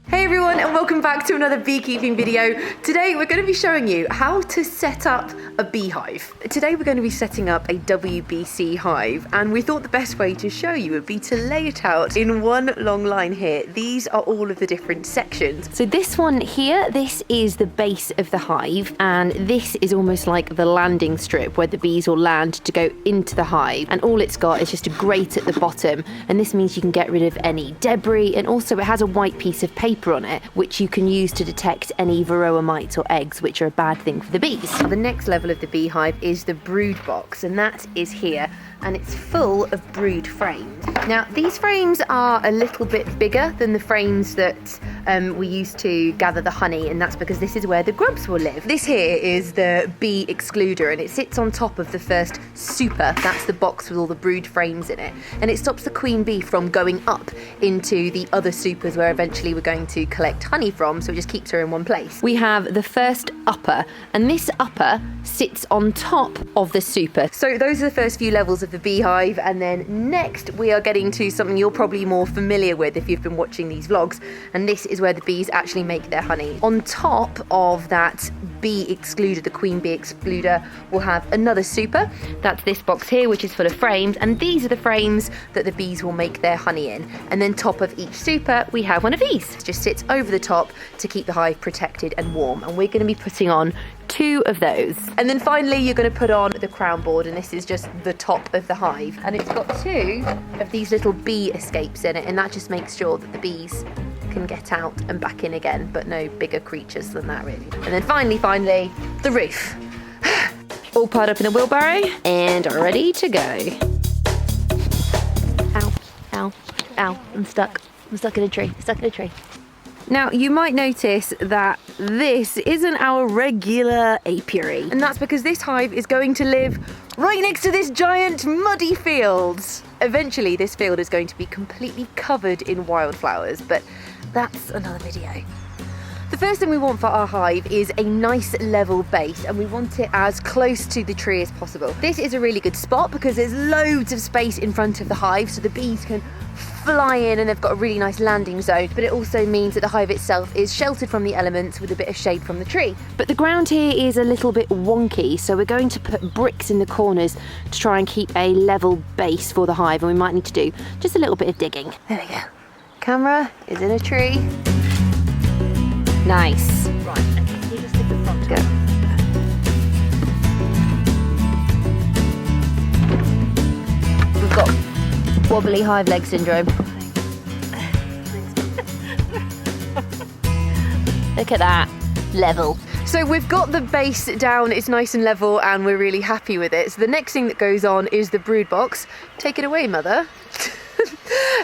Hey everyone, and welcome back to another beekeeping video. Today we're going to be showing you how to set up a beehive. Today we're going to be setting up a WBC hive, and we thought the best way to show you would be to lay it out in one long line here. These are all of the different sections. So this one here, this is the base of the hive, and this is almost like the landing strip where the bees will land to go into the hive, and all it's got is just a grate at the bottom, and this means you can get rid of any debris, and also it has a white piece of paper on it, which you can use to detect any varroa mites or eggs, which are a bad thing for the bees. Now, the next level of the beehive is the brood box, and that is here, and it's full of brood frames. Now, these frames are a little bit bigger than the frames that we use to gather the honey, and that's because this is where the grubs will live. This here is the bee excluder, and it sits on top of the first super. That's the box with all the brood frames in it, and it stops the queen bee from going up into the other supers where eventually we're going to collect honey from, so it just keeps her in one place. We have the first upper, and this upper sits on top of the super. So those are the first few levels of the beehive, and then next we are getting to something you're probably more familiar with if you've been watching these vlogs, and this is where the bees actually make their honey. On top of that bee excluder, the queen bee excluder, we'll have another super. That's this box here, which is full of frames, and these are the frames that the bees will make their honey in. And then top of each super we have one of these. It just sits over the top to keep the hive protected and warm, and we're going to be putting on 2 of those. And then finally you're going to put on the crown board, and this is just the top of the hive, and it's got 2 of these little bee escapes in it, and that just makes sure that the bees can get out and back in again, but no bigger creatures than that really. And then finally the roof. All piled up in a wheelbarrow and ready to go. Ow, I'm stuck in a tree. Now, you might notice that this isn't our regular apiary, and that's because this hive is going to live right next to this giant muddy field. Eventually, this field is going to be completely covered in wildflowers, but that's another video. The first thing we want for our hive is a nice level base, and we want it as close to the tree as possible. This is a really good spot because there's loads of space in front of the hive, so the bees can fly in and they've got a really nice landing zone, but it also means that the hive itself is sheltered from the elements with a bit of shade from the tree. But the ground here is a little bit wonky, so we're going to put bricks in the corners to try and keep a level base for the hive, and we might need to do just a little bit of digging. There we go. Camera is in a tree. Nice. Right, okay, you just stick the front. Go. We've got wobbly hive leg syndrome. Look at that. Level. So we've got the base down, it's nice and level, and we're really happy with it. So the next thing that goes on is the brood box. Take it away, mother.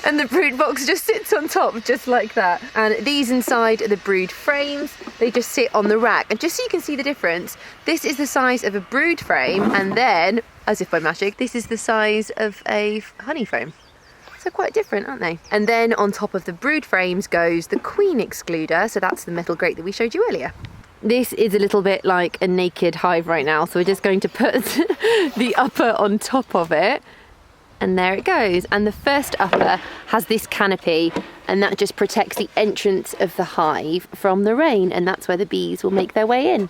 And the brood box just sits on top, just like that. And these inside are the brood frames. They just sit on the rack. And just so you can see the difference, this is the size of a brood frame, and then, as if by magic, this is the size of a honey frame. So quite different, aren't they? And then on top of the brood frames goes the queen excluder. So that's the metal grate that we showed you earlier. This is a little bit like a naked hive right now. So we're just going to put the upper on top of it. And there it goes. And the first upper has this canopy, and that just protects the entrance of the hive from the rain, and that's where the bees will make their way in.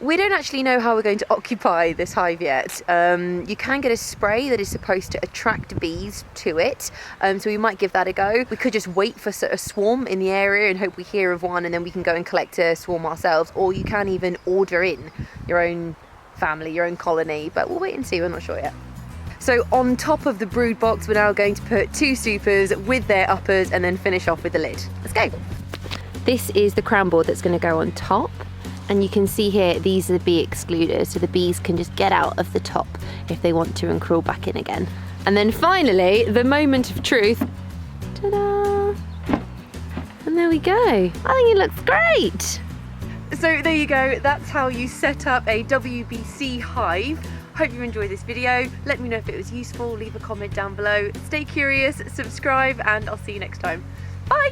We don't actually know how we're going to occupy this hive yet. You can get a spray that is supposed to attract bees to it, so we might give that a go. We could just wait for a swarm in the area and hope we hear of one, and then we can go and collect a swarm ourselves, or you can even order in your own family, your own colony, but we'll wait and see, we're not sure yet. So on top of the brood box, we're now going to put 2 supers with their uppers and then finish off with the lid. Let's go. This is the crown board that's going to go on top. And you can see here, these are the bee excluders, so the bees can just get out of the top if they want to and crawl back in again. And then finally, the moment of truth. Ta-da! And there we go. I think it looks great. So there you go. That's how you set up a WBC hive. Hope you enjoyed this video. Let me know if it was useful. Leave a comment down below. Stay curious, subscribe, and I'll see you next time. Bye!